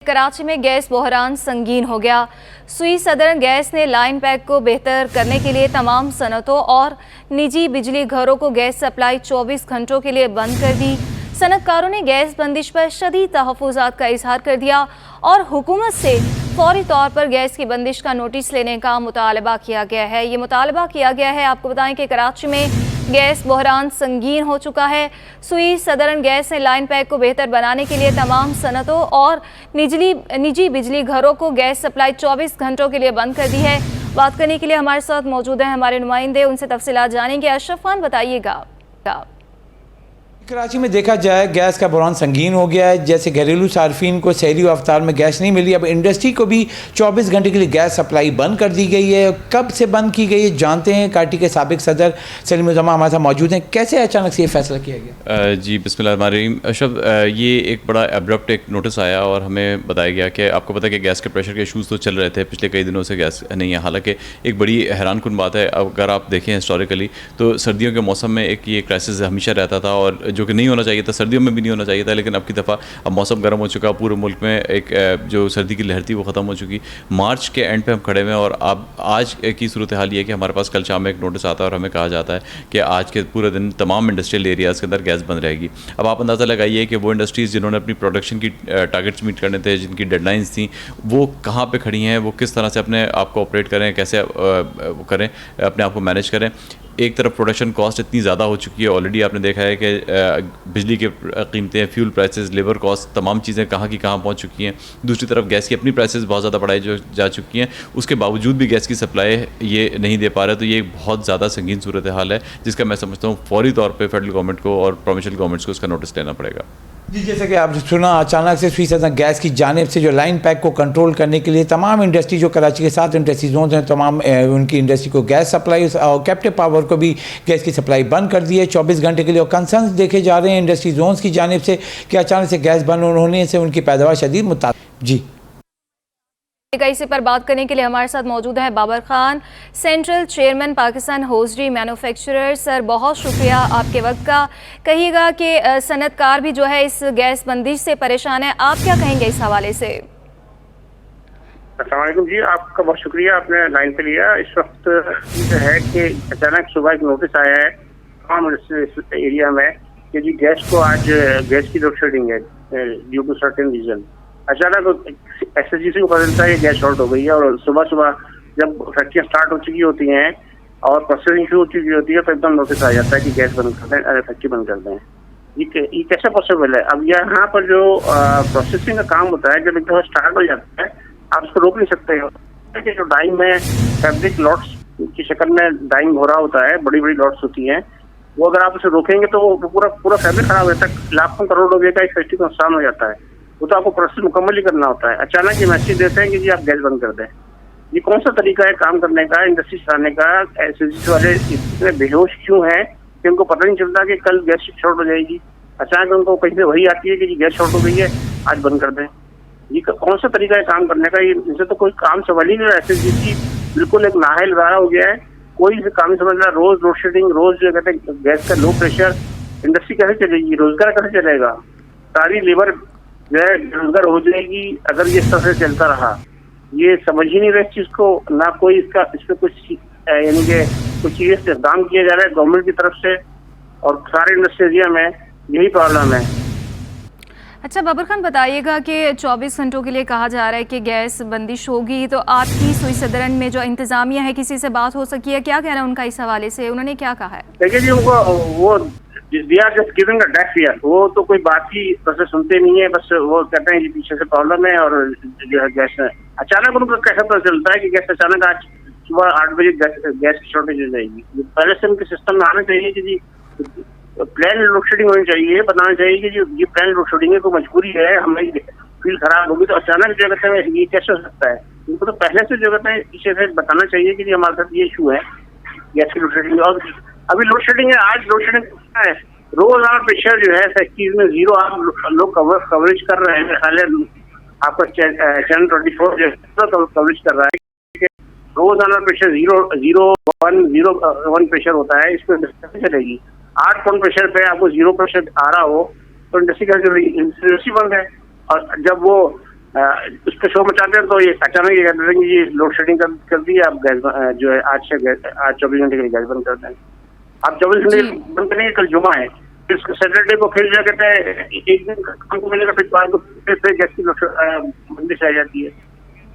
कराची में गैस बहरान संगीन हो गया। सुई सदर्न गैस ने लाइन पैक को बेहतर करने के लिए तमाम सनतों और निजी बिजली घरों को गैस सप्लाई 24 घंटों के लिए बंद कर दी। सनतकारों ने गैस बंदिश पर शदीद तहफ़्फ़ुज़ात का इजहार कर दिया और हुकूमत से फौरी तौर पर गैस की बंदिश का नोटिस लेने का मुतालबा किया गया है। ये मुतालबा किया गया है। आपको बताएं कि कराची में गैस बहरान संगीन हो चुका है। सुई सदर्न गैस ने लाइन पैक को बेहतर बनाने के लिए तमाम सनतों और निजी बिजली घरों को गैस सप्लाई 24 घंटों के लिए बंद कर दी है। बात करने के लिए हमारे साथ मौजूद हैं हमारे नुमाइंदे, उनसे तफसीलात जानेंगे। अशरफ खान, बताइएगा। कराची में देखा जाए गैस का बहरान संगीन हो गया है। जैसे घरेलू सार्फिन को सहरी व अफ्तार में गैस नहीं मिली, अब इंडस्ट्री को भी 24 घंटे के लिए गैस सप्लाई बंद कर दी गई है। कब से बंद की गई है जानते हैं। काटी के साबिक सदर सलीम जमा हमारे साथ मौजूद हैं। कैसे अचानक से ये फैसला किया गया? जी बिस्मिल्लाहिर्रहमानिर्रहीम। अशरफ, ये एक बड़ा एब्रप्ट एक नोटिस आया और हमें बताया गया कि आपको पता है कि गैस के प्रेशर के इशूज़ तो चल रहे थे पिछले कई दिनों से, गैस नहीं है। हालांकि एक बड़ी हैरान कुन बात है, अगर आप देखें हिस्टोरिकली तो सर्दियों के मौसम में एक ये क्राइसिस हमेशा रहता था और जो कि नहीं होना चाहिए था, सर्दियों में भी नहीं होना चाहिए था। लेकिन अब की दफ़ा अब मौसम गर्म हो चुका, पूरे मुल्क में एक जो सर्दी की लहर थी वो ख़त्म हो चुकी। मार्च के एंड पे हम खड़े हुए हैं और अब आज की सूरत हाल ये है कि हमारे पास कल शाम में एक नोटिस आता है और हमें कहा जाता है कि आज के पूरे दिन तमाम इंडस्ट्रियल एरियाज़ के अंदर गैस बंद रहेगी। अब आप अंदाज़ा लगाइए कि वो इंडस्ट्रीज़ जिन्होंने अपनी प्रोडक्शन की टारगेट्स मीट करने थे, जिनकी डेडलाइंस थी, वो कहाँ पर खड़ी हैं, वो किस तरह से अपने आप को ऑपरेट करें, कैसे करें, अपने आप को मैनेज करें। एक तरफ प्रोडक्शन कॉस्ट इतनी ज़्यादा हो चुकी है, ऑलरेडी आपने देखा है कि बिजली के कीमतें, फ्यूल प्राइसेस, लेबर कॉस्ट, तमाम चीज़ें कहाँ की कहाँ पहुँच चुकी हैं। दूसरी तरफ गैस की अपनी प्राइसेस बहुत ज़्यादा बढ़ाई जा चुकी हैं, उसके बावजूद भी गैस की सप्लाई ये नहीं दे पा रहा। तो ये बहुत ज़्यादा संगीन सूरत हाल है जिसका मैं समझता हूँ फौरी तौर पर फेडरल गवर्नमेंट को और प्रोविंशियल गवर्नमेंट्स को इसका नोटिस लेना पड़ेगा। जी, जैसे कि आपने सुना, अचानक से सुई सदर्न गैस की जानिब से जो लाइन पैक को कंट्रोल करने के लिए तमाम इंडस्ट्री जो कराची के 7 इंडस्ट्री जोन हैं, तमाम उनकी इंडस्ट्री को गैस सप्लाई और कैप्टिव पावर को भी गैस की सप्लाई बंद कर दी है 24 घंटे के लिए। और कंसर्न देखे जा रहे हैं इंडस्ट्री जोन्स की जानिब से कि अचानक से गैस बंद होने से उनकी पैदावार शदीद मुताबिक। जी, इसी पर बात करने के लिए हमारे साथ मौजूद है Babar Khan, central chairman Pakistan hosiery manufacturer. Sir, बहुत शुक्रिया आपके वक्त का। कहिएगा कि सनतकार भी जो है इस गैस बंदिश से परेशान है, आप क्या कहेंगे इस हवाले से? अस्सलाम वालेकुम जी, आपका बहुत शुक्रिया, आपने लाइन पे लिया। इस वक्त जो है कि अचानक सुबह एक नोटिस आया है तमाम एरिया में कि जी गैस को आज गैस की लोड शेडिंग है ड्यू टू सर्टेन रीजन। अचानक SSGC को पता चलता है कि गैस शॉर्ट हो गई है और सुबह सुबह जब फैक्ट्रियाँ स्टार्ट हो चुकी होती हैं और प्रोसेसिंग शुरू हो चुकी होती है तो एकदम नोटिस आ जाता है कि गैस बंद कर दें, फैक्ट्री बंद कर दें। ये कैसे पॉसिबल है? अब यहाँ पर जो प्रोसेसिंग का काम होता है, जब एक दफा स्टार्ट हो जाता है आप उसको रोक नहीं सकते हो। जो डाइंग में फैब्रिक लॉट्स की शक्ल में डाइंग हो रहा होता है, बड़ी बड़ी लॉट्स होती हैं, वो अगर आप उसे रोकेंगे तो वो पूरा फैब्रिक खराब हो जाता है। लाखों करोड़ रुपए का एक फैक्ट्री को नुकसान हो जाता है। वो तो आपको प्रोसेस मुकम्मल ही करना होता है। अचानक ये मैसेज देते हैं कि जी आप गैस बंद कर दें। ये कौन सा तरीका है काम करने का, इंडस्ट्री चलाने का? SSGC वाले इतने बेहोश क्यों हैं कि उनको पता नहीं चलता कि कल गैस शॉर्ट हो जाएगी? अचानक उनको कहीं से वही आती है कि जी गैस शॉर्ट हो गई है, आज बंद कर दें। ये कौन सा तरीका है काम करने का? इनसे तो कोई काम सवाल ही नहीं रहा। SSGC बिल्कुल एक नाहल गारा हो गया है, कोई भी काम नहीं समझ रहा। रोज लोड शेडिंग, रोज जो कहते हैं गैस का लो प्रेशर, इंडस्ट्री कैसे चलेगी? रोजगार कैसे चलेगा? सारी लेबर जो है बेरोजगार हो जाएगी अगर ये इस तरह से चलता रहा। ये समझ ही नहीं रहे इस चीज को, ना कोई इस पे कुछ यानी कि कुछ सीरियस इकदाम किया जा रहा है गवर्नमेंट की तरफ से, और सारे इंडस्ट्री एरिया में यही प्रॉब्लम है। अच्छा बाबर खान, बताइएगा कि 24 घंटों के लिए कहा जा रहा है कि गैस बंदिश होगी, तो आपकी सुई सदरन में जो इंतजामिया है, किसी से बात हो सकी है? क्या कहना है उनका इस हवाले से? उन्होंने क्या कहा है? देखिए जी, उनको वो गिविंग अ डेफ ईयर, वो तो कोई बात ही वैसे सुनते नहीं है, बस वो कहते हैं पीछे से प्रॉब्लम है और जो है गैस है। अचानक उनको कैसे पता चलता है कि गैस अचानक आज सुबह 8 बजे गैस की शॉर्टेज हो जाएगी? पहले से उनके सिस्टम में आना चाहिए कि जी प्लान लोड शेडिंग होनी चाहिए, बताना चाहिए कि जी ये प्लान लोड शेडिंग है, कोई मजबूरी है, हमें फील खराब होगी तो अचानक जो कहते हैं ये कैसे हो सकता है? उनको तो पहले से जो कहते हैं पीछे से बताना चाहिए कि जी हमारे साथ ये इशू है गैस की लोड शेडिंग। और अभी लोड शेडिंग है, आज लोड शेडिंग है, रोजाना प्रेशर जो है फैक्ट्रीज में 0 आप लोग कवरेज कर रहे हैं। हाल आपका चैनल 24 जो है कवरेज कर रहा है, रोजाना प्रेशर 0.1 प्रेशर होता है। इसमें कैसे चलेगी? 8 पॉइंट प्रेशर पे आपको 0 प्रेशर आ रहा हो तो इंडस्ट्री का जो इंडस्ट्री बंद है। और जब वो उस पर शो मचाते हैं तो ये अचानक ये कहते हैं कि ये लोड शेडिंग कर दी, आप गैस जो है आज 24 घंटे के लिए गैस बंद कर दें। आप 24 घंटे बंद करेंगे, कल जुमा है, फिर सैटरडे को फिर जो कहते हैं एक दिन काम को मिलेगा, फिर बाद को फिर गैस की बंदिश आ जाती है।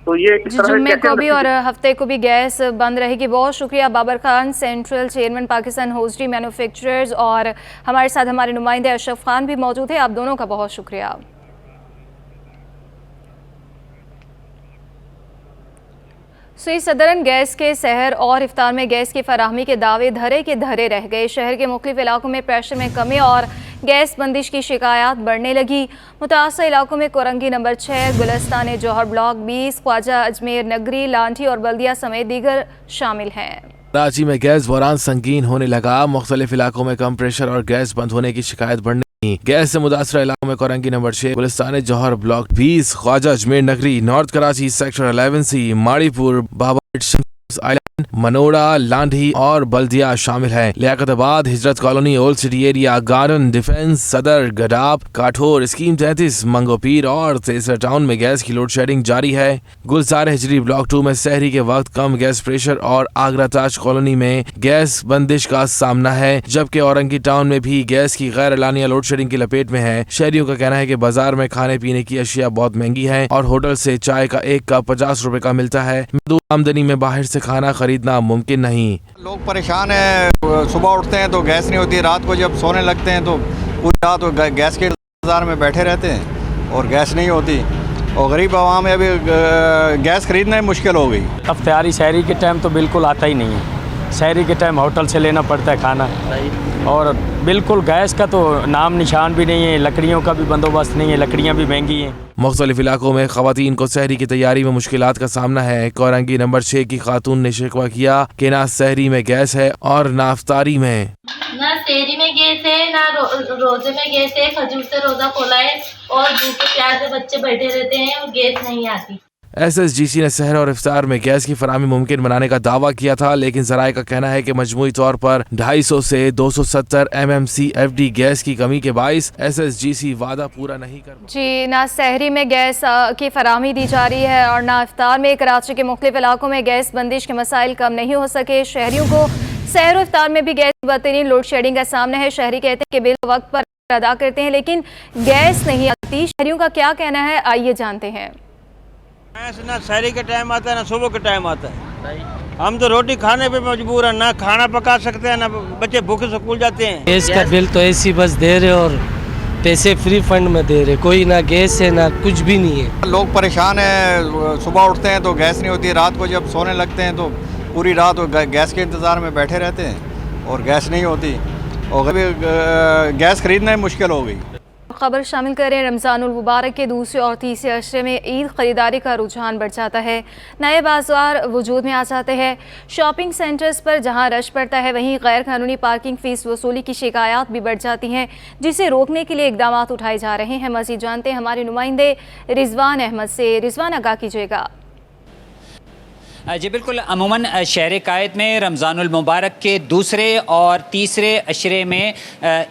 तो ये जी, जुम्मे को भी और हफ्ते को भी गैस बंद रहेगी। बहुत शुक्रिया Babar Khan, central chairman Pakistan hosiery manufacturers, और हमारे साथ हमारे नुमाइंदे अशरफ खान भी मौजूद है। आप दोनों का बहुत शुक्रिया। सुई सदरन गैस के सहर और इफ्तार में गैस की फराहमी के दावे धरे के धरे रह गए। शहर के मुख्तलिफ इलाकों में प्रेशर में कमी और गैस बंदिश की शिकायत बढ़ने लगी। मुतासर इलाकों में कोरंगी नंबर 6, गुलिस्तान जौहर ब्लॉक 20, ख्वाजा अजमेर नगरी, लांठी और बल्दिया समेत दीगर शामिल हैं। कराची में गैस बहरान संगीन होने लगा। मुख्तलिफ इलाकों में कम प्रेशर और गैस बंद होने की शिकायत बढ़ने लगी। गैस से मुतासर इलाकों में Korangi number 6, Gulistan Jauhar block 20, Khwaja Ajmer Nagri, north Karachi sector 11C, Maripur, Baba island, Manora, Landhi और बल्दिया शामिल हैं। Liaquatabad, Hijrat colony, old city area, garden, defence, Saddar, Gadap, काठोर, scheme 33, Manghopir और तेसरा टाउन में गैस की लोड शेडिंग जारी है। गुलजार हिजरी ब्लॉक 2 में सहरी के वक्त कम गैस प्रेशर और आगरा ताज कॉलोनी में गैस बंदिश का सामना है, जबकि औरंगी टाउन में भी गैस की गैर एलानिया लोड शेडिंग की लपेट में है। शहरियों का कहना है कि बाजार में खाने पीने की अशिया बहुत महंगी है और होटल से चाय का एक कप 50 रुपए का मिलता है। महदूद आमदनी में बाहर से खाना खरीदना मुमकिन नहीं। लोग परेशान हैं, सुबह उठते हैं तो गैस नहीं होती, रात को जब सोने लगते हैं तो पूरी रात तो गैस के इंतज़ार में बैठे रहते हैं और गैस नहीं होती, और गरीब आवाम में अभी गैस खरीदना ही मुश्किल हो गई। इफ्तारी शहरी के टाइम तो बिल्कुल आता ही नहीं है। शहरी के टाइम होटल से लेना पड़ता है खाना, और बिल्कुल गैस का तो नाम निशान भी नहीं है। लकड़ियों का भी बंदोबस्त नहीं है, लकड़ियाँ भी महंगी हैं। मुख्तलिफ इलाकों में खवातीन को सहरी की तैयारी में मुश्किलात का सामना है। कोरंगी नंबर 6 की खातून ने शिकवा किया कि ना सहरी में गैस है और ना इफ्तारी में। ना सहरी में गैस है, ना रोजे में गैस है। खजूर से रोजा खोला है और भूखे प्यासे बच्चे बैठे रहते हैं और गैस नहीं आती। SSGC ने सहर और इफ्तार में गैस की फराहमी मुमकिन बनाने का दावा किया था, लेकिन जराये का कहना है कि मजमूई तौर पर 250 से 270 MMCFD गैस की कमी के बाइस SSGC वादा पूरा नहीं कर। जी, ना सहरी में गैस की फराहमी दी जा रही है और ना इफ्तार में। कराची के मुख्तलिफ इलाकों में गैस बंदिश के मसाइल कम नहीं हो सके। शहरियों को सहर और इफ्तार में भी गैस की बदतरीन लोड शेडिंग का सामना है। शहरी कहते हैं कि बिल वक्त पर अदा करते हैं लेकिन गैस नहीं आती। शहरियों का क्या कहना है, आइए जानते हैं। ना शहरी के टाइम आता है ना सुबह के टाइम आता है। हम तो रोटी खाने पे मजबूर हैं, ना खाना पका सकते हैं, ना बच्चे भूखे स्कूल जाते हैं। गैस का बिल तो ऐसी बस दे रहे और पैसे फ्री फंड में दे रहे, कोई ना गैस है ना कुछ भी नहीं है। लोग परेशान हैं, सुबह उठते हैं तो गैस नहीं होती, रात को जब सोने लगते हैं तो पूरी रात तो गैस के इंतज़ार में बैठे रहते हैं और गैस नहीं होती, और गैस खरीदना ही मुश्किल हो गई। खबर शामिल करें। रमज़ानुल मुबारक के दूसरे और तीसरे अशरे में ईद ख़रीदारी का रुझान बढ़ जाता है। नए बाज़ार वजूद में आ जाते हैं। शॉपिंग सेंटर्स पर जहां रश पड़ता है वहीं गैर कानूनी पार्किंग फ़ीस वसूली की शिकायत भी बढ़ जाती हैं, जिसे रोकने के लिए इकदाम उठाए जा रहे हैं। मज़ीद जानते हैं हमारे नुमाइंदे रिजवान अहमद से। रिजवान, आगाह कीजिएगा। जी बिल्कुल, अमूमन शहर कायद में रमज़ानुल मुबारक के दूसरे और तीसरे अशरे में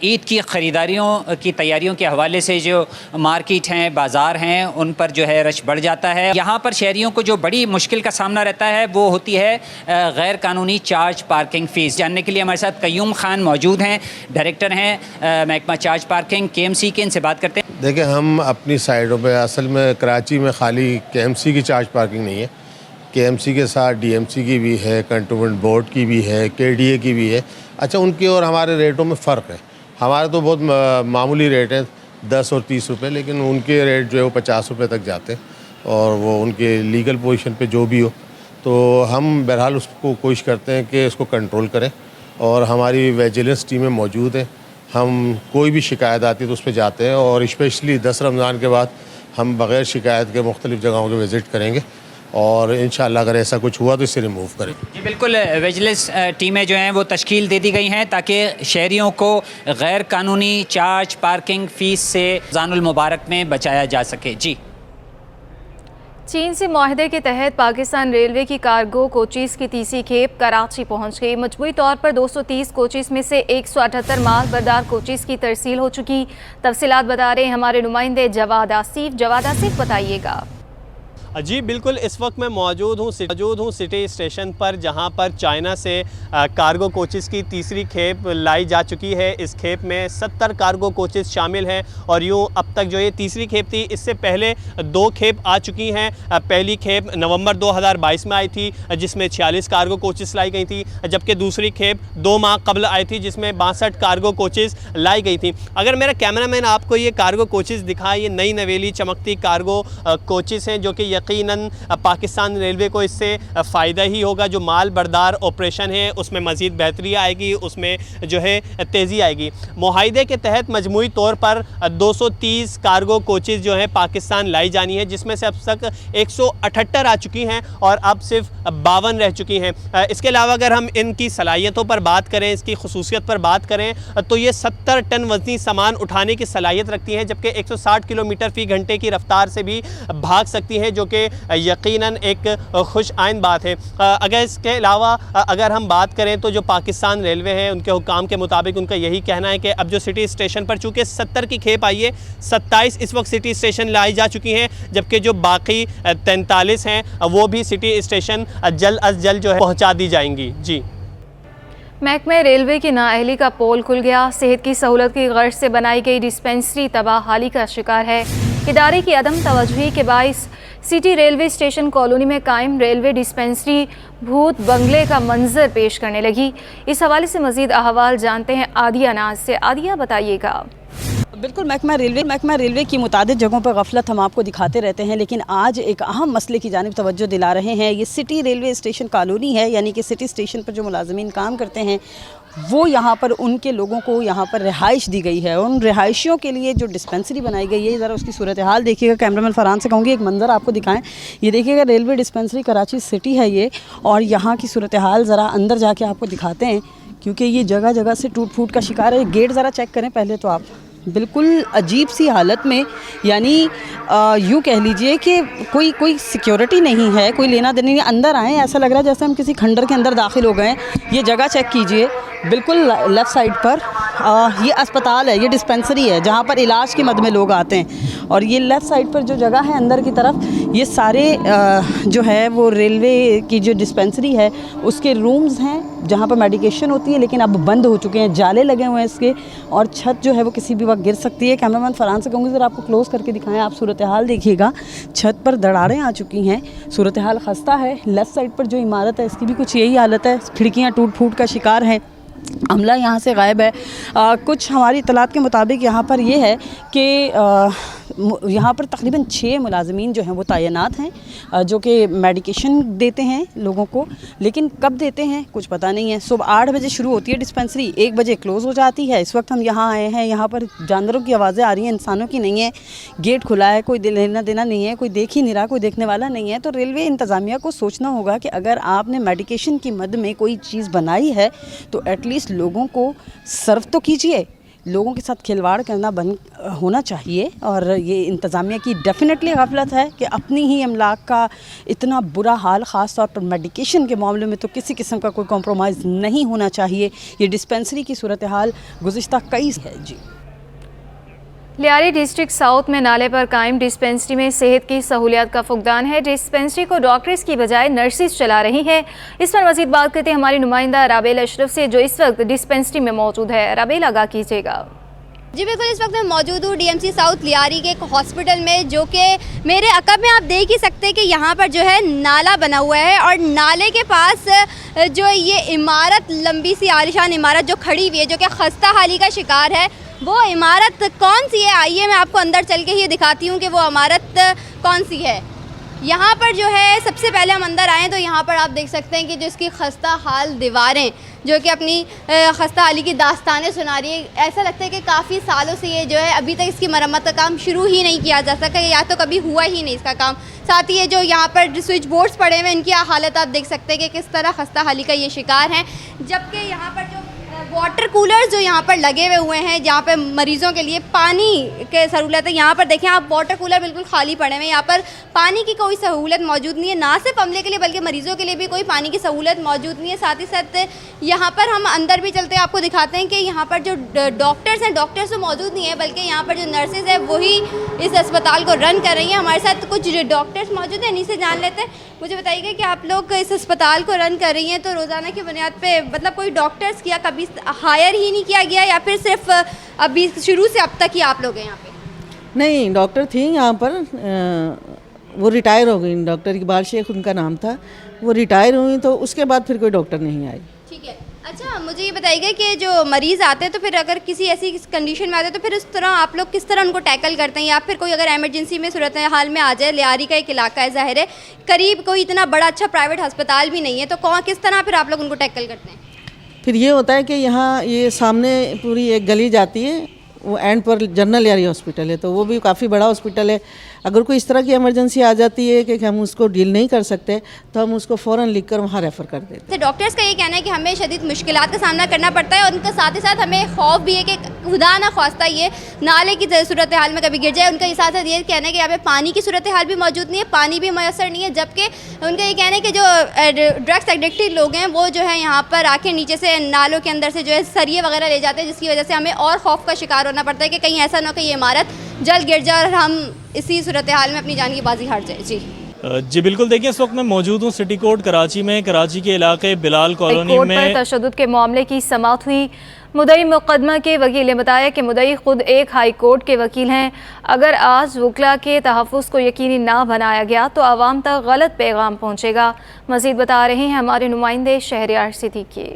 ईद की ख़रीदारियों की तैयारियों के हवाले से जो मार्केट हैं, बाज़ार हैं, उन पर जो है रश बढ़ जाता है। यहाँ पर शहरियों को जो बड़ी मुश्किल का सामना रहता है वो होती है गैर कानूनी चार्ज पार्किंग फ़ीस। जानने के लिए हमारे साथ कयूम खान मौजूद हैं, डायरेक्टर हैं महकमा चार्ज पार्किंग KMC के। इनसे बात करते हैं। देखिए, हम अपनी साइडों पर असल में कराची में खाली KMC की चार्ज पार्किंग नहीं है, KMC के साथ DMC की भी है, कंटोनमेंट बोर्ड की भी है, KDA की भी है। अच्छा, उनके और हमारे रेटों में फ़र्क है। हमारे तो बहुत मामूली रेट हैं 10 और 30 रुपए, लेकिन उनके रेट जो है वो 50 रुपए तक जाते हैं, और वो उनके लीगल पोजीशन पे जो भी हो। तो हम बहरहाल उसको कोशिश करते हैं कि उसको कंट्रोल करें, और हमारी विजिलेंस टीमें मौजूद हैं। हम कोई भी शिकायत आती है तो उस पर जाते हैं, और स्पेशली 10 रमज़ान के बाद हम बग़ैर शिकायत के मुख्तलिफ़ जगहों के विज़िट करेंगे, और इंशाअल्लाह अगर ऐसा कुछ हुआ तो इसे रिमूव करें। जी बिल्कुल, विजिलेंस टीमें जो हैं वो तश्कील दे दी गई हैं ताकि शहरियों को गैर कानूनी चार्ज पार्किंग फ़ीस से रमज़ानुल मुबारक में बचाया जा सके। जी, चीन से मुआहदे के तहत पाकिस्तान रेलवे की कार्गो कोचीज़ की तीसरी खेप कराची पहुंच गई। मजमूई तौर पर 230 कोचीज़ में से 178 माल बरदार कोचीज़ की तरसील हो चुकी। तफसीलात बता रहे हैं हमारे नुमाइंदे जवाद आसिफ। जवाद आसिफ, बताइएगा। जी बिल्कुल, इस वक्त मैं मौजूद हूँ सिटी स्टेशन पर, जहाँ पर चाइना से कार्गो कोचेज़ की तीसरी खेप लाई जा चुकी है। इस खेप में 70 कार्गो कोचेज़ शामिल हैं और यूँ अब तक जो ये तीसरी खेप थी, इससे पहले 2 खेप आ चुकी हैं। पहली खेप नवंबर 2022 में आई थी जिसमें 46 कार्गो कोचेज़ लाई गई थी, जबकि दूसरी खेप 2 माह कबल आई थी जिसमें 62 कार्गो कोचेज़ लाई गई थी। अगर मेरा कैमरामैन आपको ये कार्गो कोचेज़ दिखाए, ये नई नवेली चमकती कार्गो कोचेज़ हैं जो कि यकीनन पाकिस्तान रेलवे को इससे फ़ायदा ही होगा। जो माल बर्दार ऑपरेशन है उसमें मज़ीद बेहतरी आएगी, उसमें जो है तेज़ी आएगी। मुआहदे के तहत मजमूई तौर पर 230 कार्गो कोचेज़ जो हैं पाकिस्तान लाई जानी है, जिसमें से अब तक 178 आ चुकी हैं और अब सिर्फ 52 रह चुकी हैं। इसके अलावा अगर हम इनकी सलाहियतों पर बात करें, इसकी खसूसियत पर बात करें, तो ये 70 टन वज़नी सामान उठाने की सलाहियत रखती हैं, जबकि 160 किलोमीटर फ़ी घंटे की रफ्तार से भी भाग सकती हैं, जो कि यकीनन एक खुश आइन बात है। अगर इसके अलावा अगर हम बात करें तो जो पाकिस्तान रेलवे है, उनके हुक्काम के मुताबिक उनका यही कहना है कि अब जो सिटी स्टेशन पर चूँकि 70 की खेप आई है, 27 इस वक्त सिटी स्टेशन लाई जा चुकी हैं, जबकि जो बाकी 43 हैं वो भी सिटी स्टेशन जल्द अज जल्द जो है पहुँचा दी जाएंगी। जी, महकमे रेलवे की नाअहली का पोल खुल गया। सेहत की सहूलत की गर्ज से बनाई गई डिस्पेंसरी तबाहाली का शिकार है। इदारे की अदम तवज्जुही के बाइस सिटी रेलवे स्टेशन कॉलोनी में कायम रेलवे डिस्पेंसरी भूत बंगले का मंजर पेश करने लगी। इस हवाले से मज़ीद अहवाल जानते हैं आदिया नाज से। आदिया, बताइएगा। बिल्कुल, महकमा रेलवे की मुतादिद जगहों पर गफलत हम आपको दिखाते रहते हैं, लेकिन आज एक अहम मसले की जानिब तवज्जो दिला रहे हैं। ये सिटी रेलवे स्टेशन कॉलोनी है, यानी कि सिटी स्टेशन पर जो मुलाजमीन काम करते हैं वो यहाँ पर उनके लोगों को यहाँ पर रिहाइश दी गई है। उन रिहाइशियों के लिए जो डिस्पेंसरी बनाई गई है, ज़रा उसकी सूरत हाल देखिएगा। कैमरामैन फरहान से कहूँगी एक मंज़र आपको दिखाएं। ये देखिएगा, रेलवे डिस्पेंसरी कराची सिटी है ये, और यहाँ की सूरत हाल ज़रा अंदर जाके आपको दिखाते हैं, क्योंकि ये जगह जगह से टूट फूट का शिकार है। गेट ज़रा चेक करें पहले तो आप, बिल्कुल अजीब सी हालत में, यानी यूँ कह लीजिए कि कोई सिक्योरिटी नहीं है, कोई लेना देना नहीं। अंदर आए, ऐसा लग रहा है जैसे हम किसी खंडर के अंदर दाखिल हो गए। ये जगह चेक कीजिए, बिल्कुल लेफ़्ट साइड पर ये अस्पताल है, ये डिस्पेंसरी है जहाँ पर इलाज के मद में लोग आते हैं, और ये लेफ़्ट साइड पर जो जगह है अंदर की तरफ, ये सारे जो है वो रेलवे की जो डिस्पेंसरी है उसके रूम्स हैं जहाँ पर मेडिकेशन होती है, लेकिन अब बंद हो चुके हैं, जाले लगे हुए हैं इसके, और छत जो है वो किसी भी वक्त गिर सकती है। कैमरामैन फरहान से कहूँगी ज़रा आपको क्लोज़ करके दिखाएं, आप सूरत हाल देखिएगा। छत पर दरारें आ चुकी हैं, सूरत हाल खस्ता है। लेफ़्ट साइड पर जो इमारत है इसकी भी कुछ यही हालत है, खिड़कियाँ टूट फूट का शिकार हैं, अमला यहाँ से गायब है। कुछ हमारी इतलात के मुताबिक यहाँ पर ये है कि यहाँ पर तकरीबन 6 मुलाजमीन जो हैं वो तैनात हैं, जो कि मेडिकेशन देते हैं लोगों को, लेकिन कब देते हैं कुछ पता नहीं है। सुबह 8 बजे शुरू होती है डिस्पेंसरी, 1 बजे क्लोज़ हो जाती है। इस वक्त हम यहाँ आए हैं, यहाँ पर जानवरों की आवाज़ें आ रही हैं, इंसानों की नहीं है। गेट खुला है, कोई लेना देना नहीं है, कोई देख ही नहीं रहा, कोई देखने वाला नहीं है। तो रेलवे इंतज़ामिया को सोचना होगा कि अगर आपने मेडिकेशन की मद में कोई चीज़ बनाई है तो एटलीस्ट लोगों को सर्व तो कीजिए। लोगों के साथ खिलवाड़ करना बंद होना चाहिए, और ये इंतज़ामिया की डेफिनेटली गफलत है कि अपनी ही अमलाक का इतना बुरा हाल, ख़ास तौर पर मेडिकेशन के मामले में तो किसी किस्म का कोई कॉम्प्रोमाइज़ नहीं होना चाहिए। ये डिस्पेंसरी की सूरत हाल गुज़िश्ता कई है। जी, लियारी डिस्ट्रिक्ट साउथ में नाले पर कायम डिस्पेंसरी में सेहत की सहूलियत का फुकदान है। डिस्पेंसरी को डॉक्टर्स की बजाय नर्सिस चला रही हैं। इस पर मजीद बात करते हैं हमारी नुमाइंदा राबेल अशरफ से, जो इस वक्त डिस्पेंसरी में मौजूद है। राबेल, आगाह कीजिएगा। जी बिल्कुल, इस वक्त मैं मौजूद हूँ डीएमसी साउथ लियारी के एक हॉस्पिटल में, जो कि मेरे अकब में आप देख ही सकते हैं कि यहाँ पर जो है नाला बना हुआ है, और नाले के पास जो ये इमारत, लंबी सी आलिशान इमारत जो खड़ी हुई है, जो कि खस्ता हाली का शिकार है, वो इमारत कौन सी है आइए मैं आपको अंदर चल के ही दिखाती हूँ कि वो इमारत कौन सी है। यहाँ पर जो है सबसे पहले हम अंदर आएँ तो यहाँ पर आप देख सकते हैं कि जो इसकी खस्ता हाल दीवारें जो कि अपनी खस्ता हाली की दास्तानें सुना रही है। ऐसा लगता है कि काफ़ी सालों से ये जो है अभी तक इसकी मरम्मत का काम शुरू ही नहीं किया जा सका, या तो कभी हुआ ही नहीं इसका काम। साथ ही ये जो यहाँ पर स्विच बोर्ड्स पड़े हुए हैं, इनकी हालत आप देख सकते हैं कि किस तरह खस्ता हाली का ये शिकार हैं। जबकि यहाँ पर जो वाटर कूलर जो यहाँ पर लगे हुए हैं, जहाँ पे मरीजों के लिए पानी के सहूलत है। यहाँ पर देखें आप, वाटर कूलर बिल्कुल खाली पड़े हुए हैं। यहाँ पर पानी की कोई सहूलत मौजूद नहीं है, ना सिर्फ अमले के लिए बल्कि मरीजों के लिए भी कोई पानी की सहूलत मौजूद नहीं है। साथ ही साथ यहाँ पर हम अंदर भी चलते हैं, आपको दिखाते हैं कि यहाँ पर जो डॉक्टर्स हैं, डॉक्टर्स तो मौजूद नहीं है बल्कि यहाँ पर जो नर्सेज हैं वही इस अस्पताल को रन कर रही हैं। हमारे साथ कुछ डॉक्टर्स मौजूद हैं, इन्हीं से जान लेते हैं। मुझे बताइएगा कि आप लोग इस अस्पताल को रन कर रही हैं तो रोज़ाना की बुनियाद पे मतलब कोई डॉक्टर्स किया कभी हायर ही नहीं किया गया या फिर सिर्फ अभी शुरू से अब तक ही आप लोग हैं यहाँ पे? नहीं, डॉक्टर थी यहाँ पर, वो रिटायर हो गई। डॉक्टर इकबाल शेख उनका नाम था, वो रिटायर हुई तो उसके बाद फिर कोई डॉक्टर नहीं आई। ठीक है। अच्छा, मुझे ये बताइएगा कि जो मरीज़ आते हैं तो फिर अगर किसी ऐसी कंडीशन में आते हैं तो फिर उस तरह आप लोग किस तरह उनको टैकल करते हैं, या फिर कोई अगर एमरजेंसी में सूरत हाल में आ जाए, लियारी का एक इलाका है, ज़ाहिर है करीब कोई इतना बड़ा अच्छा प्राइवेट अस्पताल भी नहीं है, तो किस तरह फिर आप लोग उनको टैकल करते हैं? फिर ये होता है कि यहाँ ये सामने पूरी एक गली जाती है, वो एंड पर जनरल लियारी हॉस्पिटल है, तो वो भी काफ़ी बड़ा हॉस्पिटल है। अगर कोई इस तरह की इमरजेंसी आ जाती है कि हम उसको डील नहीं कर सकते तो हम उसको फ़ौरन लिखकर वहाँ रेफ़र कर देते हैं। तो डॉक्टर्स का ये कहना है कि हमें शदीद मुश्किलात का सामना करना पड़ता है और उनके साथ ही साथ हमें खौफ भी है कि खुदा ना ख्वास्ता ये नाले की सूरत हाल में कभी गिर जाए। उनका ये साथ ये कहना है कि यहाँ पे पानी की सूरत हाल भी मौजूद नहीं है, पानी भी मैसर नहीं है, जबकि उनका ये कहना है कि जो ड्रग्स एडिक्टेड लोग हैं वो जो है यहाँ पर आके नीचे से नालों के अंदर से जो है सरिये वगैरह ले जाते हैं, जिसकी वजह से हमें और खौफ का शिकार होना पड़ता है कि कहीं ऐसा ना हो कि ये इमारत जल्द गिर जाए और हम इसी सूरत हाल में अपनी जान की बाजी हार जाए। जी बिल्कुल, देखिए इस वक्त मैं मौजूद हूँ सिटी कोर्ट कराची में। कराची के इलाके बिलाल कॉलोनी में तशद्दुद के मामले की समाअत हुई। मुद्दई मुकदमा के वकील ने बताया कि मुद्दई खुद एक हाई कोर्ट के वकील हैं। अगर आज वकला के तहफ़्फ़ुज़ को यकीनी ना बनाया गया तो आवाम तक गलत पैगाम पहुँचेगा। मज़ीद बता रहे हैं हमारे नुमाइंदे शहरियार सिद्दीकी।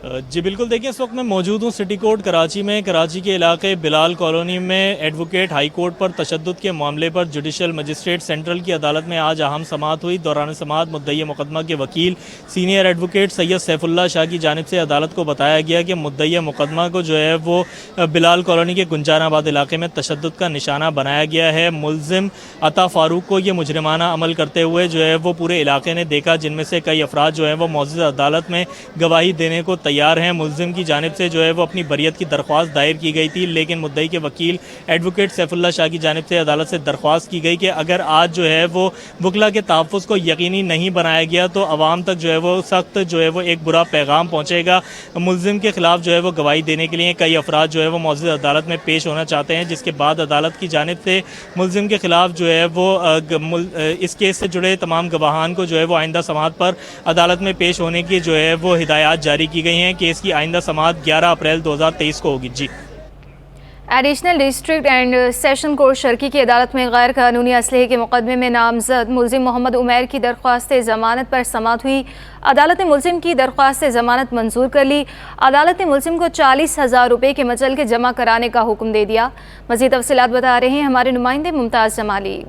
जी बिल्कुल, देखिए इस वक्त मैं मौजूद हूँ सिटी कोर्ट कराची में। कराची के इलाके बिलाल कॉलोनी में एडवोकेट हाई कोर्ट पर तशद्दुद के मामले पर जुडिशल मजिस्ट्रेट सेंट्रल की अदालत में आज अहम समाअत हुई। दौरान समाअत मुद्दई मुकदमा के वकील सीनियर एडवोकेट सैयद सैफुल्लाह शाह की जानिब से अदालत को बताया गया कि मुद्दई मुकदमा को जो है वो बिलाल कॉलोनी के गुंजानाबाद इलाके में तशद्दुद का निशाना बनाया गया है। मुलजिम अता फ़ारूक को ये मुजरिमाना अमल करते हुए जो है वो पूरे इलाके ने देखा, जिनमें से कई अफराद जो है वो मौजूदा अदालत में गवाही देने को तैयार हैं। मुल्ज़िम की जानिब से जो है वो अपनी बरियत की दरख्वास्त दायर की गई थी, लेकिन मुद्दई के वकील एडवोकेट सैफुल्लाह शाह की जानिब से अदालत से दरख्वास्त की गई कि अगर आज जो है वो वकला के तहफ़्फ़ुज़ को यकीनी नहीं बनाया गया तो आवाम तक जो है वो सख्त जो है वो एक बुरा पैगाम पहुँचेगा। मुल्ज़िम के ख़िलाफ़ जो है वो गवाही देने के लिए कई अफराद जो है वो मौजूदा अदालत में पेश होना चाहते हैं, जिसके बाद अदालत की जानिब से मुल्ज़िम के ख़िलाफ़ जो है वो इस केस से जुड़े तमाम गवाहान को जो है वो आइंदा समाअत पर अदालत में पेश होने की जो है वो हिदायत जारी की गई हैं। केस की आइंदा समाअत 11 अप्रैल 2023 को होगी। जी additional district and session court Sharqi की अदालत में गैर कानूनी असलहे के मुकदमे में नामजद मुलजिम मोहम्मद उमैर की दरख्वास्त ज़मानत पर समाअत हुई। अदालत ने मुलजिम की दरख्वास्त ज़मानत मंजूर कर ली। अदालत ने मुलजिम को 40,000 रुपये के मचल के जमा कराने का हुक्म दे दिया। मज़ीद तफसीलात बता रहे हैं हमारे नुमाइंदे मुमताज़ जमाली।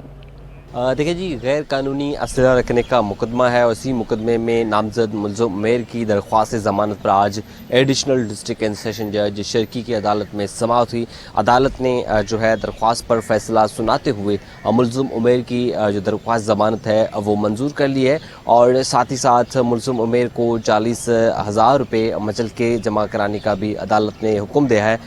देखिए जी, गैर कानूनी असलहा रखने का मुकदमा है और इसी मुकदमे में नामजद मुलजिम उमैर की दरख्वास्त ज़मानत पर आज एडिशनल डिस्ट्रिक्ट एंड सेशन जज शर्की की अदालत में समाअत हुई। अदालत ने जो है दरख्वास्त पर फैसला सुनाते हुए मुलजिम उमैर की जो दरख्वास्त ज़मानत है वो मंजूर कर ली है और साथ ही साथ मुलजिम उमैर को 40,000 रुपये मचल के जमा कराने का भी अदालत ने हुक्म दिया है।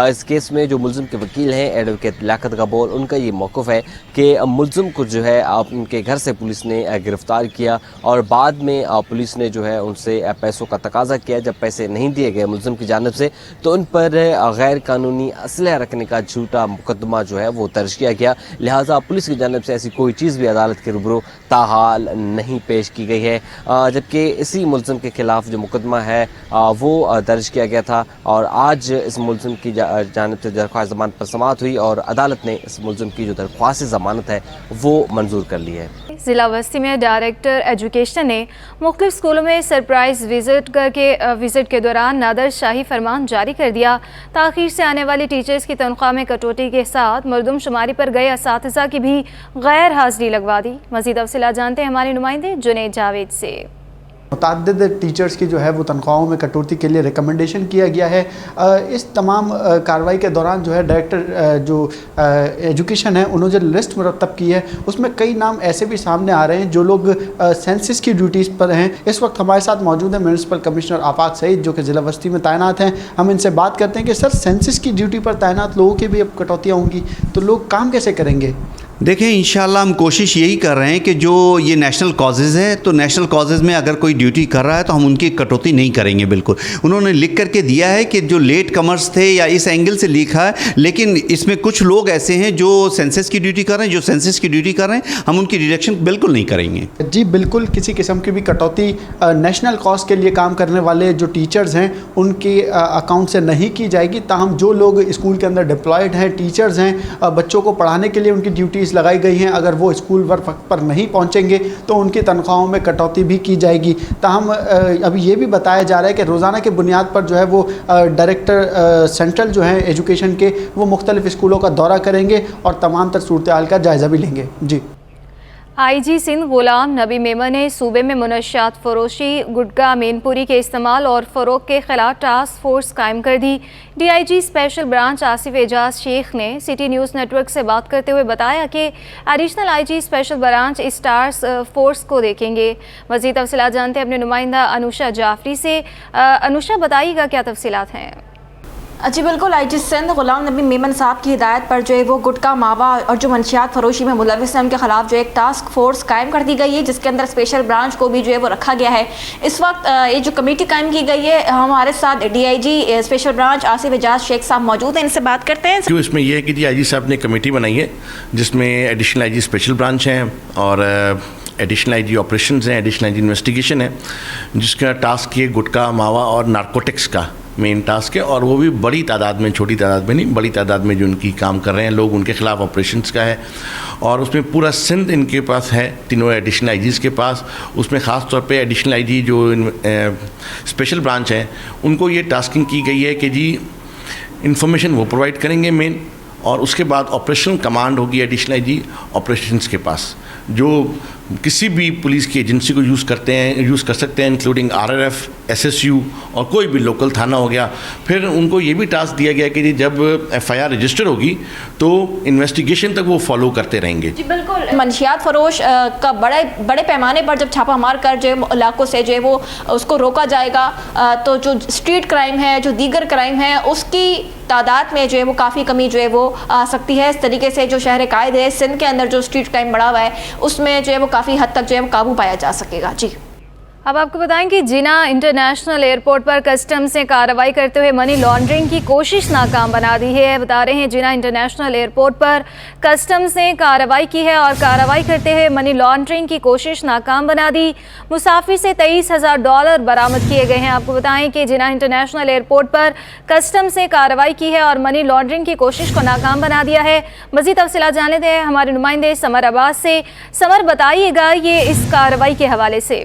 इस केस में जो मुलजिम के वकील हैं एडवोकेट लियाकत गबोर, उनका ये मौक़िफ़ है कि मुलजिम को जो है उनके घर से पुलिस ने गिरफ़्तार किया और बाद में पुलिस ने जो है उनसे पैसों का तकाजा किया। जब पैसे नहीं दिए गए मुलजिम की जानिब से तो उन पर गैर कानूनी असलहा रखने का झूठा मुकदमा जो है वो दर्ज किया गया। लिहाजा पुलिस की जानिब से ऐसी कोई चीज़ भी अदालत के रूबरू ताहाल नहीं पेश की गई है, जबकि इसी मुलजिम के ख़िलाफ़ जो मुकदमा है वो दर्ज किया गया था और आज इस मुलजिम की जानिब से दरख्वास्त ज़मानत पर समाअत हुई और अदालत ने इस मुलजिम की जो दरख्वास्त ज़मानत है वो मंजूर कर ली है। ज़िला वस्ती में डायरेक्टर एजुकेशन ने मुख्तलिफ स्कूलों में सरप्राइज विजिट के दौरान नादरशाही फरमान जारी कर दिया। ताख़ीर से आने वाली टीचर्स की तनख्वाह में कटौती के साथ मरदमशुमारी पर गए असातिज़ा की भी गैर हाज़िरी लगवा दी। मज़ीद तफसीलात जानते हैं हमारे नुमाइंदे जुनैद जावेद से। मुतअद्दिद टीचर्स की जो है वो तनख्वाहों में कटौती के लिए रिकमेंडेशन किया गया है। इस तमाम कार्रवाई के दौरान जो है डायरेक्टर जो एजुकेशन है उन्होंने जो लिस्ट मुरतब की है उसमें कई नाम ऐसे भी सामने आ रहे हैं जो लोग सेंसस की ड्यूटीज़ पर हैं। इस वक्त हमारे साथ मौजूद है म्यूनसिपल कमिश्नर आफाक सईद जो कि ज़िला वस्ती में तैनात हैं। हम इनसे बात करते हैं कि सर सेंसस की ड्यूटी पर तैनात लोगों की भी अब कटौतियाँ होंगी तो लोग काम कैसे करेंगे? देखें, इंशाल्लाह हम कोशिश यही कर रहे हैं कि जो ये नेशनल कॉजेज़ है तो नेशनल कॉजेज़ में अगर कोई ड्यूटी कर रहा है तो हम उनकी कटौती नहीं करेंगे। बिल्कुल उन्होंने लिख करके दिया है कि जो लेट कमर्स थे या इस एंगल से लिखा है, लेकिन इसमें कुछ लोग ऐसे हैं जो सेंसस की ड्यूटी कर रहे हैं, जो सेंसस की ड्यूटी कर रहे हैं, हम उनकी डिडक्शन बिल्कुल नहीं करेंगे। जी बिल्कुल, किसी किस्म की भी कटौती नेशनल कॉज के लिए काम करने वाले जो टीचर्स हैं उनके अकाउंट से नहीं की जाएगी। ताहम जो लोग स्कूल के अंदर डिप्लॉयड हैं, टीचर्स हैं, बच्चों को पढ़ाने के लिए उनकी ड्यूटीज़ लगाई गई हैं, अगर वो स्कूल वक्त पर नहीं पहुंचेंगे तो उनकी तनख्वाहों में कटौती भी की जाएगी। ताहम अभी ये भी बताया जा रहा है कि रोज़ाना के बुनियाद पर जो है वो डायरेक्टर सेंट्रल जो है एजुकेशन के वो मुख्तलिफ स्कूलों का दौरा करेंगे और तमाम तर सूरत हाल का जायज़ा भी लेंगे। जी आईजी सिंध गुलाम नबी मेमन ने सूबे में मुनशियात फरोशी, गुटखा, मेनपुरी के इस्तेमाल और फ़रोग के खिलाफ टास्क फोर्स कायम कर दी। DIG special branch Asif Ejaz Sheikh ने सिटी न्यूज़ नेटवर्क से बात करते हुए बताया कि एडिशनल आईजी स्पेशल ब्रांच इस टास्क फोर्स को देखेंगे। मज़ीद तफसीलात जानते हैं अपने नुमाइंदा अनुषा जाफरी से। अनुषा, बताइएगा क्या तफसीलात हैं? जी बिल्कुल, आईजी सिंध गुलाम नबी मेमन साहब की हिदायत पर जो है वो गुटखा, मावा और जो मंशियात फरोशी में मुलविस हैं उनके खिलाफ जो एक टास्क फोर्स कायम कर दी गई है, जिसके अंदर स्पेशल ब्रांच को भी जो है वो रखा गया है। इस वक्त ये जो कमेटी कायम की गई है, हमारे साथ DIG special branch Asif Ejaz Sheikh साहब मौजूद हैं, इनसे बात करते हैं। क्यों इसमें यह है कि डीआईजी साहब ने कमेटी बनाई है जिसमें एडिशनल आईजी स्पेशल ब्रांच हैं और एडिशनल आईजी ऑपरेशंस हैं, एडिशनल आईजी इन्वेस्टिगेशन है, जिसका टास्क ये गुटखा, मावा और नारकोटिक्स का मेन टास्क है। और वो भी बड़ी तादाद में, छोटी तादाद में नहीं, बड़ी तादाद में जो उनकी काम कर रहे हैं लोग, उनके ख़िलाफ़ ऑपरेशंस का है। और उसमें पूरा सिंध इनके पास है, तीनों एडिशनल आईजीज़ के पास। उसमें ख़ास तौर पे एडिशनल आईजी जो स्पेशल ब्रांच है उनको ये टास्किंग की गई है कि जी इंफॉर्मेशन वो प्रोवाइड करेंगे मेन, और उसके बाद ऑपरेशनल कमांड होगी एडिशनल आईजी ऑपरेशंस के पास, जो किसी भी पुलिस की एजेंसी को यूज़ कर सकते हैं, इंक्लूडिंग आरआरएफ, एसएसयू और कोई भी लोकल थाना हो गया। फिर उनको ये भी टास्क दिया गया कि जब एफआईआर रजिस्टर होगी तो इन्वेस्टिगेशन तक वो फॉलो करते रहेंगे। जी बिल्कुल, मंशियात फरोश का बड़े पैमाने पर जब छापा मार कर जो इलाकों से जो है वो उसको रोका जाएगा तो जो स्ट्रीट क्राइम है, जो दीगर क्राइम है, उसकी तादाद में जो है वो काफ़ी कमी जो है वो आ सकती है। इस तरीके से जो शहर कायद है सिंध के अंदर जो स्ट्रीट क्राइम बढ़ा हुआ है उसमें जो है वो काफ़ी हद तक जो है वो काबू पाया जा सकेगा। जी अब आपको बताएं कि जिना इंटरनेशनल एयरपोर्ट पर कस्टम्स ने कार्रवाई करते हुए मनी लॉन्ड्रिंग की कोशिश नाकाम बना दी है। बता रहे हैं जिना इंटरनेशनल एयरपोर्ट पर कस्टम्स ने कार्रवाई की है और कार्रवाई करते हुए मनी लॉन्ड्रिंग की कोशिश नाकाम बना दी। मुसाफिर से $23,000 बरामद किए गए हैं। आपको बताएं कि जिना इंटरनेशनल एयरपोर्ट पर कस्टम्स ने कार्रवाई की है और मनी लॉन्ड्रिंग की कोशिश को नाकाम बना दिया है। मज़ीद तफसीलात जानने दें हमारे नुमाइंदे समर अब्बास से। समर, बताइएगा ये इस कार्रवाई के हवाले से।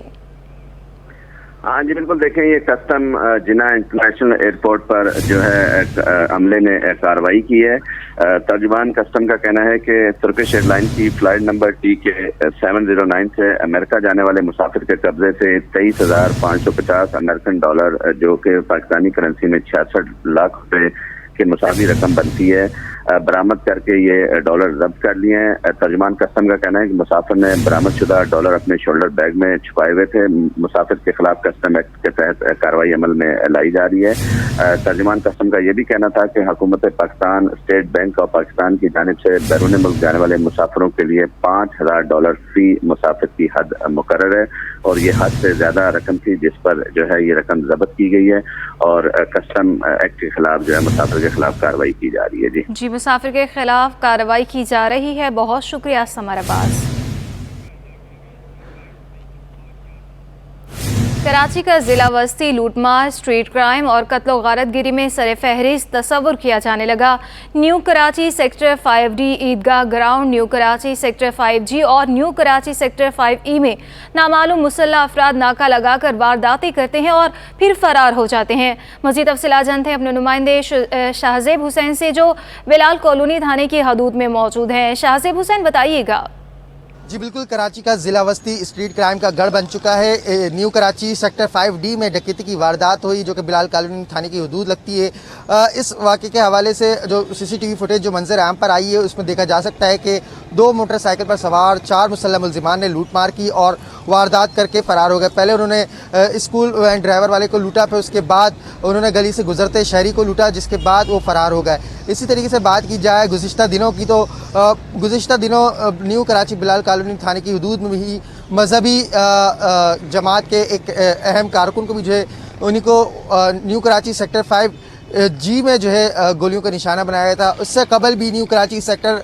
हाँ जी बिल्कुल, देखें ये कस्टम जिना इंटरनेशनल एयरपोर्ट पर जो है अमले ने कार्रवाई की है। तर्जुमान कस्टम का कहना है कि तुर्किश एयरलाइन की फ्लाइट नंबर TK 709 से अमेरिका जाने वाले मुसाफिर के कब्जे से $23,550 अमेरिकन डॉलर, जो कि पाकिस्तानी करेंसी में 66 लाख रुपए के मुसावी रकम बनती है, बरामद करके ये डॉलर जब्त कर लिए हैं। तर्जुमान कस्टम का कहना है कि मुसाफिर ने बरामदशुदा डॉलर अपने शोल्डर बैग में छुपाए हुए थे। मुसाफिर के खिलाफ कस्टम एक्ट के तहत कार्रवाई अमल में लाई जा रही है। तर्जुमान कस्टम का ये भी कहना था कि हुकूमत Pakistan, state Bank of Pakistan की जानिब से बैरून मुल्क जाने वाले मुसाफिरों के लिए $5,000 फी मुसाफिर की हद मुकर्रर है और ये हद से ज़्यादा रकम थी जिस पर जो है ये रकम जब्त की गई है और कस्टम एक्ट के खिलाफ जो है मुसाफिर के खिलाफ कार्रवाई की जा रही है। जी मुसाफिर के खिलाफ कार्रवाई की जा रही है। बहुत शुक्रिया समर अब्बास। कराची का जिला वस्ती लूटमार, स्ट्रीट क्राइम और कत्लो गारतगिरी में सरे फहरिस्त तस्वुर किया जाने लगा। New Karachi sector 5D Eidgah ground, new Karachi sector 5G और न्यू कराची सेक्टर 5E में नामालूम मुसल्लह अफराद नाका लगाकर वारदातें करते हैं और फिर फरार हो जाते हैं। मज़ीद तफसीलात जानते हैं अपने नुमाइंदे शाहजेब हुसैन से जो बिलाल कॉलोनी थाने की हदूद में मौजूद हैं। शाहजेब हुसैन, बताइएगा। जी बिल्कुल, कराची का ज़िला वस्ती स्ट्रीट क्राइम का गढ़ बन चुका है। न्यू कराची सेक्टर 5D में डकैती की वारदात हुई जो कि बिलाल कॉलोनी थाने की हदूद लगती है। इस वाक़े के हवाले से जो CCTV फुटेज जो मंजर आम पर आई है उसमें देखा जा सकता है कि 2 मोटरसाइकिल पर सवार 4 मुसल्लम मुलजिमान ने लूटमार की और वारदात करके फ़रार हो गए। पहले उन्होंने स्कूल वैन ड्राइवर वाले को लूटा, फिर उसके बाद उन्होंने गली से गुजरते शहरी को लूटा, जिसके बाद वो फ़रार हो गए। इसी तरीके से बात की जाए गुज़िश्ता दिनों की तो गुज़िश्ता दिनों न्यू कराची बिलाल कॉलोनी थाने की हदूद में भी मजहबी जमात के एक अहम कारकुन को भी जो है उन्हीं को न्यू कराची सेक्टर 5G में जो है गोलियों का निशाना बनाया गया था। उससे कबल भी न्यू कराची सेक्टर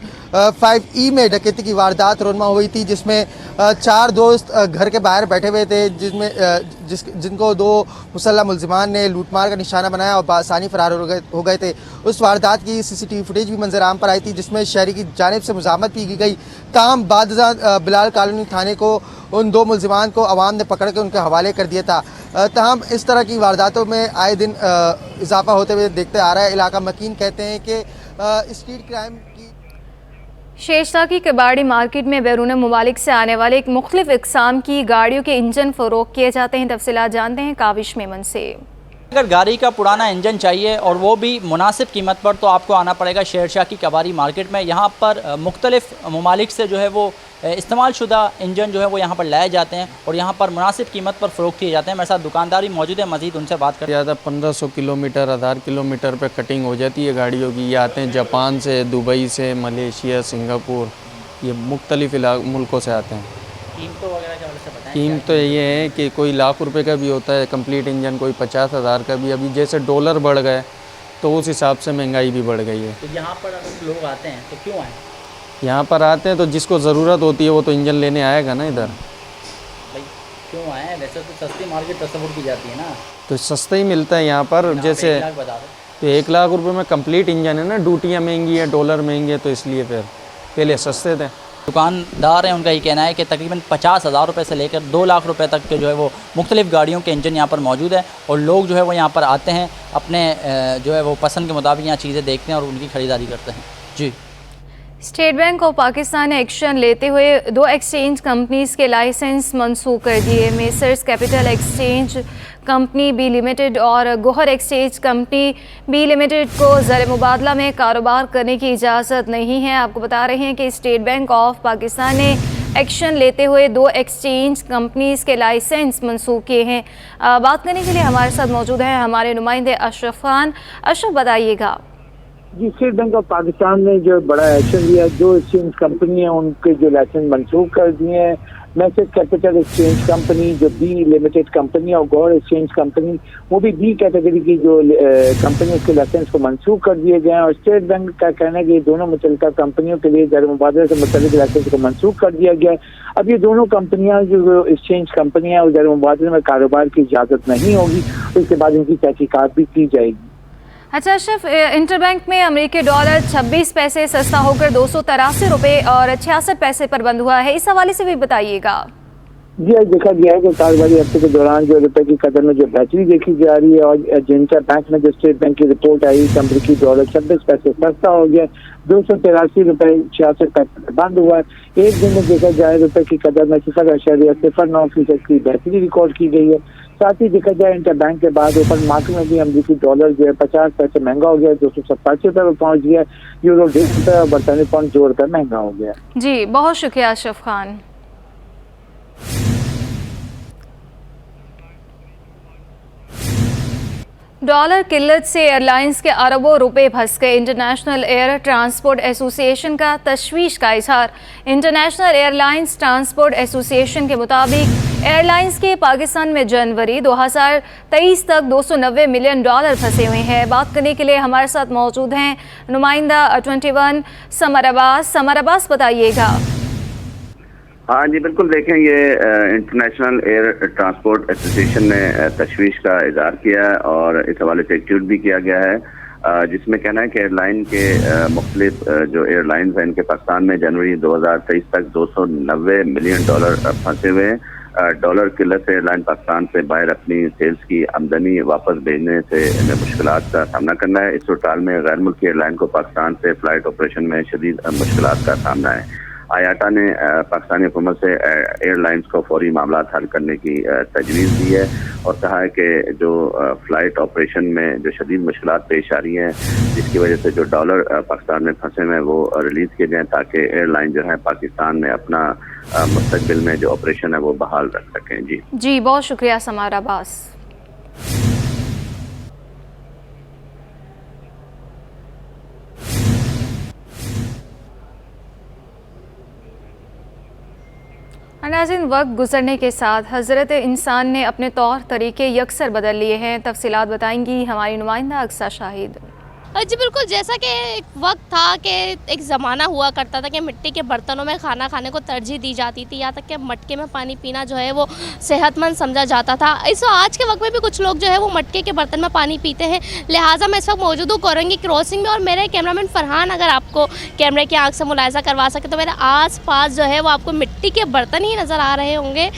5E में डकैती की वारदात रोनमा हुई थी, जिसमें 4 दोस्त घर के बाहर बैठे हुए थे, जिनको 2 मुसल्लम मुलजिमान ने लूटमार का निशाना बनाया और बासानी फरार हो गए थे। उस वारदात की CCTV फुटेज भी मंजर आम पर आई थी, जिसमें शहरी की जानिब से मुज़ाहमत की गई। ताहम बाद बिलाल कॉलोनी थाने को उन 2 मुलजिमान को अवाम ने पकड़ के उनके हवाले कर दिया था। ताहम इस तरह की वारदातों में आए दिन इजाफा होते हुए देखते आ रहा है। इलाका मकीन कहते हैं कि स्ट्रीट क्राइम की शेषता की कबाड़ी मार्केट में बैरून मुमालिक से आने वाले एक मुख्तलिफ इकसाम की गाड़ियों के इंजन फ़रोख्त किए जाते हैं। तफसीलात जानते हैं काविश मेमन से। अगर गाड़ी का पुराना इंजन चाहिए और वो भी मुनासिब कीमत पर, तो आपको आना पड़ेगा शेरशाह की कबाड़ी मार्केट में। यहाँ पर मुख्तलिफ ममालिक से जो है वो इस्तेमाल शुदा इंजन जो है वो यहाँ पर लाए जाते हैं और यहाँ पर मुनासिब कीमत पर फ़रोख्त किए जाते हैं। मेरे साथ दुकानदार भी मौजूद है, मज़ीद उनसे बात करें। ज़्यादा 1500 किलोमीटर 1000 किलोमीटर पर कटिंग हो जाती है गाड़ियों की। ये आते हैं जापान से, दुबई से, मलेशिया, सिंगापुर, ये मुख्तलिफ मुल्कों से आते हैं। कीमतों वगैरह के हवाले से बताएं। कीमत तो ये है कि कोई लाख रुपए का भी होता है कंप्लीट इंजन, कोई 50,000 का भी। अभी जैसे डॉलर बढ़ गए तो उस हिसाब से महंगाई भी बढ़ गई है। तो यहाँ पर अगर लोग आते हैं तो क्यों आए? यहाँ पर आते हैं तो जिसको ज़रूरत होती है वो तो इंजन लेने आएगा ना इधर। भाई क्यों आए हैं? वैसे तो सस्ती मार्केट तस्वुर की जाती है ना, तो सस्ता ही मिलता है यहाँ पर। जैसे 1 लाख बता दो तो 1 लाख रुपए में कंप्लीट इंजन है ना। ड्यूटियाँ महंगी है, डॉलर महंगे, तो इसलिए फिर पहले सस्ते थे। दुकानदार हैं, उनका ये कहना है कि तकरीबन 50,000 रुपये से लेकर 2 लाख रुपए तक के जो है वो मुख्तलिफ गाड़ियों के इंजन यहाँ पर मौजूद है और लोग जो है वो यहाँ पर आते हैं, अपने जो है वो पसंद के मुताबिक यहाँ चीज़ें देखते हैं और उनकी ख़रीदारी करते हैं। जी। स्टेट बैंक ऑफ पाकिस्तान ने एक्शन लेते हुए 2 एक्सचेंज कंपनीज के लाइसेंस मंसूख कर दिए। Messrs capital exchange company B limited और Gohar exchange company B limited को ज़र मुबादला में कारोबार करने की इजाज़त नहीं है। आपको बता रहे हैं कि स्टेट बैंक ऑफ पाकिस्तान ने एक्शन लेते हुए 2 एक्सचेंज कंपनीज के लाइसेंस मंसूख किए हैं। बात करने के लिए हमारे साथ मौजूद हैं हमारे नुमाइंदे अशरफ खान। अशरफ, बताइएगा। जी, स्टेट बैंक ऑफ पाकिस्तान ने जो बड़ा एक्शन लिया, 2 एक्सचेंज कंपनी है उनके जो लाइसेंस मंसूख कर दिए हैं। मैसेज कैपिटल एक्सचेंज कंपनी जो बी लिमिटेड कंपनी और गौर एक्सचेंज कंपनी वो भी बी कैटेगरी की जो कंपनी उसके लाइसेंस को मंसूख कर दिए गए हैं। और स्टेट बैंक का कहना है कि दोनों मुतल्लिका कंपनियों के लिए ज़र मुबादले से मुतल्लिक लाइसेंस को मंसूख कर दिया गया है। अब ये दोनों कंपनियां जो एक्सचेंज कंपनी है ज़र मुबादले में कारोबार की इजाज़त नहीं होगी, इसके बाद इनकी तहकीकात भी की जाएगी। अच्छा अशरफ, इंटरबैंक में अमेरिकी डॉलर 26 पैसे सस्ता होकर 283 रुपये और 66 पैसे पर बंद हुआ है। इस हवाले से भी बताइएगा। जी, आज देखा गया है कि कारोबारी हफ्ते के दौरान जो रुपए की कदर में जो बेहतरी देखी जा रही है और जिनका बैंक में जो स्टेट बैंक की रिपोर्ट आई कि अमेरिकी डॉलर 26 पैसे सस्ता हो गया, 283 रुपये 66 पैसे बंद हुआ है। एक दिन में देखा जाए रुपए की कदर में 0.09% की बेहतरी रिकॉर्ड की गई है। साथ ही देखा जाए इंटर बैंक के बाद ओपन मार्केट में भी अमेरिकी डॉलर जो है 50 पैसे महंगा हो गया, 287 रुपये में पहुंच गया। यूरो 1.5 रुपये और बरतानी पाउंड 2 रुपये महंगा हो गया। जी, बहुत शुक्रिया अशरफ खान। डॉलर किल्लत से एयरलाइंस के अरबों रुपए फंस गए। इंटरनेशनल एयर ट्रांसपोर्ट एसोसिएशन का तशवीश का इजहार। इंटरनेशनल एयरलाइंस ट्रांसपोर्ट एसोसिएशन के मुताबिक एयरलाइंस के पाकिस्तान में जनवरी 2023 तक $290 मिलियन फंसे हुए हैं। बात करने के लिए हमारे साथ मौजूद हैं नुमाइंदा 21 समर अब्बास। समर अब्बास, बताइएगा। हाँ जी, बिल्कुल। देखें, ये इंटरनेशनल एयर ट्रांसपोर्ट एसोसिएशन ने तशवीश का इजहार किया है और इस हवाले से एक ट्वीट भी किया गया है जिसमें कहना है कि एयरलाइन के मुख्तलिफ जो एयरलाइंस हैं इनके पाकिस्तान में जनवरी 2023 तक $290 मिलियन फंसे हुए हैं। डॉलर किल्लत से एयरलाइन पाकिस्तान से बाहर अपनी सेल्स की आमदनी वापस भेजने से इन्हें मुश्किलात का सामना करना है। इस सूरत में गैर मुल्की एयरलाइन को पाकिस्तान से फ्लाइट ऑपरेशन में शदीद मुश्किलात का सामना है। आयाटा ने पाकिस्तानी हुकूमत से एयरलाइंस को फौरी मामला हल करने की तजवीज़ दी है और कहा है कि जो फ़्लाइट ऑपरेशन में जो शदीद मुश्किलात पेश आ रही हैं, जिसकी वजह से जो डॉलर पाकिस्तान में फंसे हैं वो रिलीज़ किए जाएँ ताकि एयरलाइन जो है पाकिस्तान में अपना मुस्तकबिल में जो ऑपरेशन है वो बहाल रख सकें। जी बहुत शुक्रिया समार अब्बास। नाज़रीन, वक्त गुजरने के साथ हज़रत इंसान ने अपने तौर तरीके यकसर बदल लिए हैं। तफसीलात बताएंगी हमारी नुमाइंदा अक्सा शाहिद। जी बिल्कुल, जैसा कि एक वक्त था कि एक ज़माना हुआ करता था कि मिट्टी के बर्तनों में खाना खाने को तरजीह दी जाती थी, यहाँ तक कि मटके में पानी पीना जो है वो सेहतमंद समझा जाता था। इस आज के वक्त में भी कुछ लोग जो है वो मटके के बर्तन में पानी पीते हैं। लिहाजा मैं इस वक्त मौजूद हूँ कोरंगी क्रॉसिंग में और मेरे कैमरामैन फरहान अगर आपको कैमरे की आँख से मुलाहिजा करवा सके तो मेरे आस पास जो है वो आपको मिट्टी के बर्तन ही नज़र आ रहे होंगे।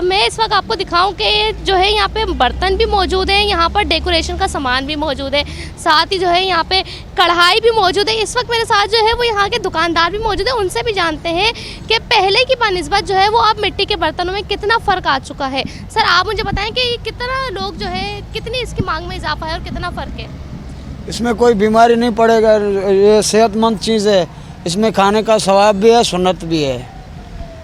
मैं इस वक्त आपको दिखाऊं कि जो है यहाँ पे बर्तन भी मौजूद हैं, यहाँ पर डेकोरेशन का सामान भी मौजूद है, साथ ही जो है यहाँ पे कढ़ाई भी मौजूद है। इस वक्त मेरे साथ जो है वो यहाँ के दुकानदार भी मौजूद है, उनसे भी जानते हैं कि पहले की बनिस्बत जो है वो अब मिट्टी के बर्तनों में कितना फ़र्क आ चुका है। सर आप मुझे बताएं कि कितना लोग जो है कितनी इसकी मांग में इजाफा है और कितना फ़र्क है? इसमें कोई बीमारी नहीं पड़ेगा, ये सेहतमंद चीज़ है, इसमें खाने का सवाब भी है, सुन्नत भी है।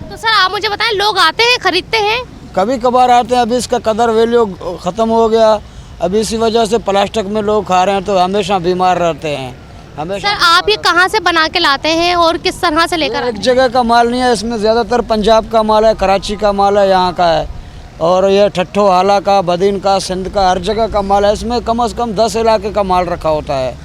तो सर आप मुझे बताएं, लोग आते हैं खरीदते हैं? कभी कभार आते हैं, अभी इसका कदर वैल्यू ख़त्म हो गया, अभी इसी वजह से प्लास्टिक में लोग खा रहे हैं तो हमेशा बीमार रहते हैं हमेशा। सर आप ये कहाँ से बना के लाते हैं और किस तरह से लेकर? एक जगह का माल नहीं है, इसमें ज़्यादातर पंजाब का माल है, कराची का माल है, यहाँ का है, और ये ठट्ठो हाला का, बदीन का, सिंध का, हर जगह का माल है। इसमें कम से कम 10 इलाके का माल रखा होता है,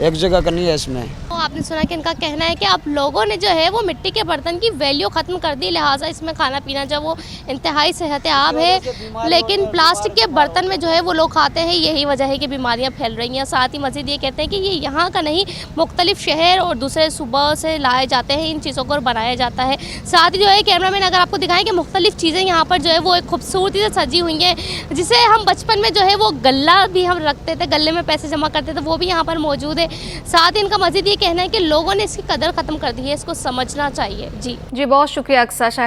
एक जगह का नहीं है इसमें। तो आपने सुना कि इनका कहना है कि अब लोगों ने जो है वो मिट्टी के बर्तन की वैल्यू ख़त्म कर दी, लिहाजा इसमें खाना पीना जो वो इंतहाई सेहतयाब है, लेकिन प्लास्टिक के बर्तन में जो है वो लोग खाते हैं, यही वजह है कि बीमारियां फैल रही हैं। साथ ही मज़ीद ये कहते हैं कि ये यहाँ का नहीं, मुख्तलिफ शहर और दूसरे सूबों से लाए जाते हैं, इन चीज़ों को बनाया जाता है। साथ ही जो है कैमरामैन अगर आपको दिखाएं कि मुख्तलिफ चीज़ें यहाँ पर जो है वो एक खूबसूरती से सजी हुई हैं, जिसे हम बचपन में जो है वो गल्ला भी हम रखते थे, गले में पैसे जमा करते थे, वो भी यहाँ पर मौजूद है। साथ ही इनका मज़ीद ये कहना है कि लोगों ने इसकी कदर ख़त्म कर दी है, इसको समझना चाहिए। जी बहुत शुक्रिया अक्सा शाहिद।